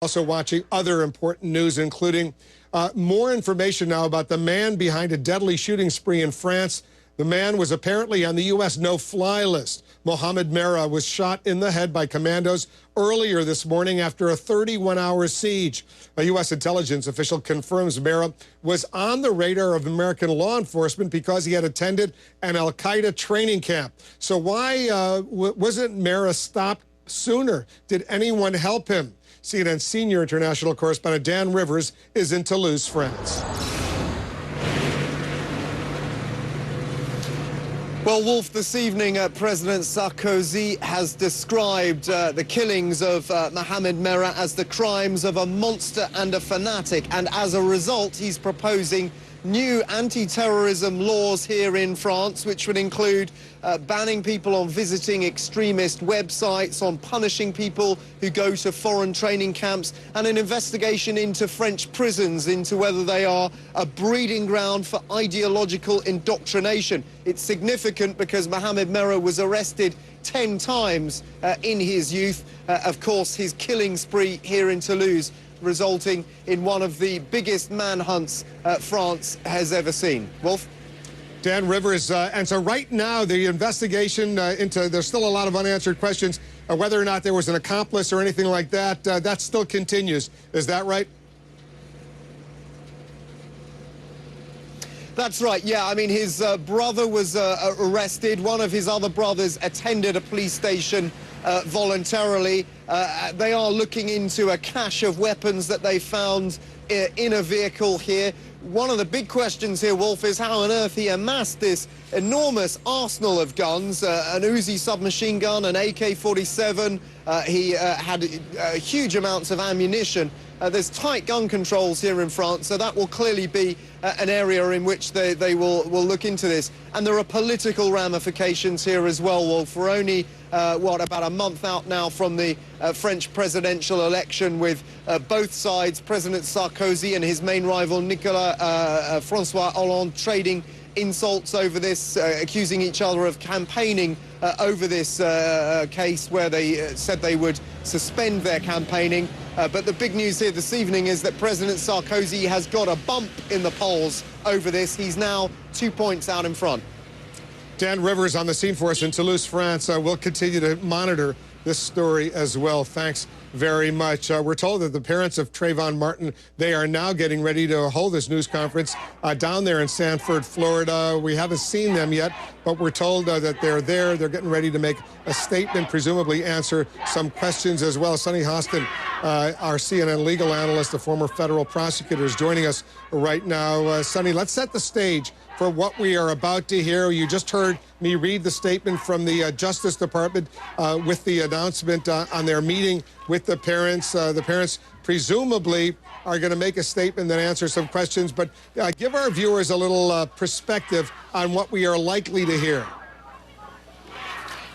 Also watching other important news, including more information now about the man behind a deadly shooting spree in France. The man was apparently on the U.S. no-fly list. Mohamed Merah was shot in the head by commandos earlier this morning after a 31-hour siege. A U.S. intelligence official confirms Merah was on the radar of American law enforcement because he had attended an al-Qaeda training camp. So why wasn't Merah stopped sooner? Did anyone help him? CNN senior international correspondent Dan Rivers is in Toulouse, France. Well, Wolf, this evening, President Sarkozy has described the killings of Mohamed Merah as the crimes of a monster and a fanatic. And as a result, he's proposing new anti-terrorism laws here in France, which would include banning people on visiting extremist websites, on punishing people who go to foreign training camps, and an investigation into French prisons, into whether they are a breeding ground for ideological indoctrination. It's significant because Mohamed Merah was arrested 10 times in his youth. Of course, his killing spree here in Toulouse resulting in one of the biggest manhunts France has ever seen. Wolf? Dan Rivers, and so right now the investigation there's still a lot of unanswered questions, whether or not there was an accomplice or anything like that, that still continues. Is that right? That's right, yeah. I mean, his brother was arrested. One of his other brothers attended a police station voluntarily. They are looking into a cache of weapons that they found in a vehicle here. One of the big questions here, Wolf, is how on earth he amassed this enormous arsenal of guns, an Uzi submachine gun, an AK-47. He had huge amounts of ammunition. There's tight gun controls here in France, so that will clearly be an area in which they will look into this. And there are political ramifications here as well, Wolf. We're only, about a month out now from the French presidential election, with both sides, President Sarkozy and his main rival, Francois Hollande, trading insults over this, accusing each other of campaigning over this case, where they said they would suspend their campaigning. But the big news here this evening is that President Sarkozy has got a bump in the polls over this. He's now 2 points out in front. Dan Rivers on the scene for us in Toulouse, France. We'll continue to monitor this story as well. Thanks very much. We're told that the parents of Trayvon Martin, they are now getting ready to hold this news conference down there in Sanford, Florida. We haven't seen them yet, but we're told that they're there. They're getting ready to make a statement, presumably answer some questions as well. Sonny Hostin, our CNN legal analyst, the former federal prosecutor, is joining us right now. Sonny, let's set the stage for what we are about to hear. You just heard me read the statement from the Justice Department with the announcement on their meeting with the parents. The parents presumably are going to make a statement that answers some questions, but give our viewers a little perspective on what we are likely to hear.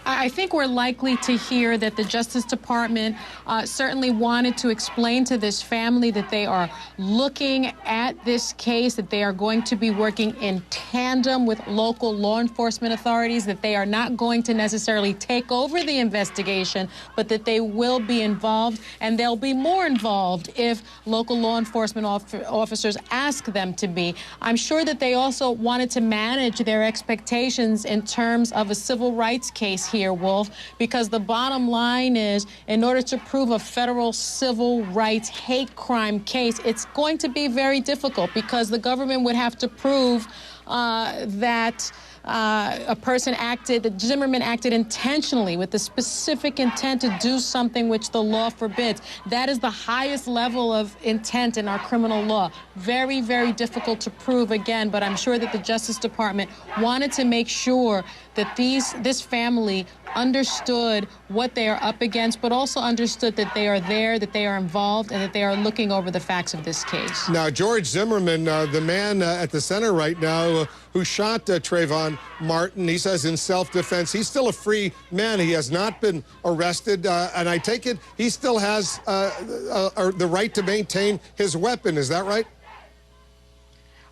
I think we're likely to hear that the Justice Department certainly wanted to explain to this family that they are looking at this case, that they are going to be working in tandem with local law enforcement authorities, that they are not going to necessarily take over the investigation, but that they will be involved, and they'll be more involved if local law enforcement officers ask them to be. I'm sure that they also wanted to manage their expectations in terms of a civil rights case here, Wolf, because the bottom line is, in order to prove a federal civil rights hate crime case, it's going to be very difficult, because the government would have to prove that a person that Zimmerman acted intentionally with the specific intent to do something which the law forbids. That is the highest level of intent in our criminal law. Very, very difficult to prove again, but I'm sure that the Justice Department wanted to make sure that this family understood what they are up against, but also understood that they are there, that they are involved, and that they are looking over the facts of this case. Now, George Zimmerman, the man at the center right now who shot Trayvon Martin, he says in self-defense, he's still a free man. He has not been arrested, and I take it he still has the right to maintain his weapon. Is that right?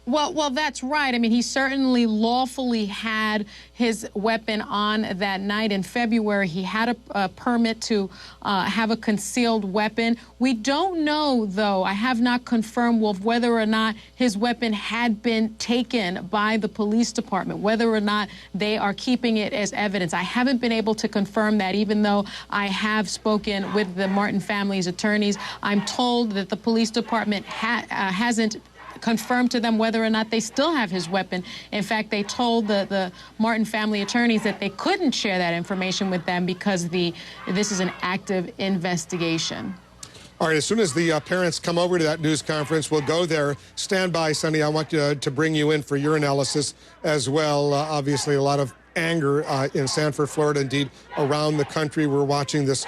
Well, that's right. I mean, he certainly lawfully had his weapon on that night in February. He had a permit to have a concealed weapon. We don't know, though, I have not confirmed whether or not his weapon had been taken by the police department, whether or not they are keeping it as evidence. I haven't been able to confirm that, even though I have spoken with the Martin family's attorneys. I'm told that the police department hasn't confirmed to them whether or not they still have his weapon. In fact, they told the Martin family attorneys that they couldn't share that information with them because this is an active investigation. All right, as soon as the parents come over to that news conference, we'll go there. Stand by, Sonny. I want to bring you in for your analysis as well. Obviously, a lot of anger in Sanford, Florida, indeed, around the country. We're watching this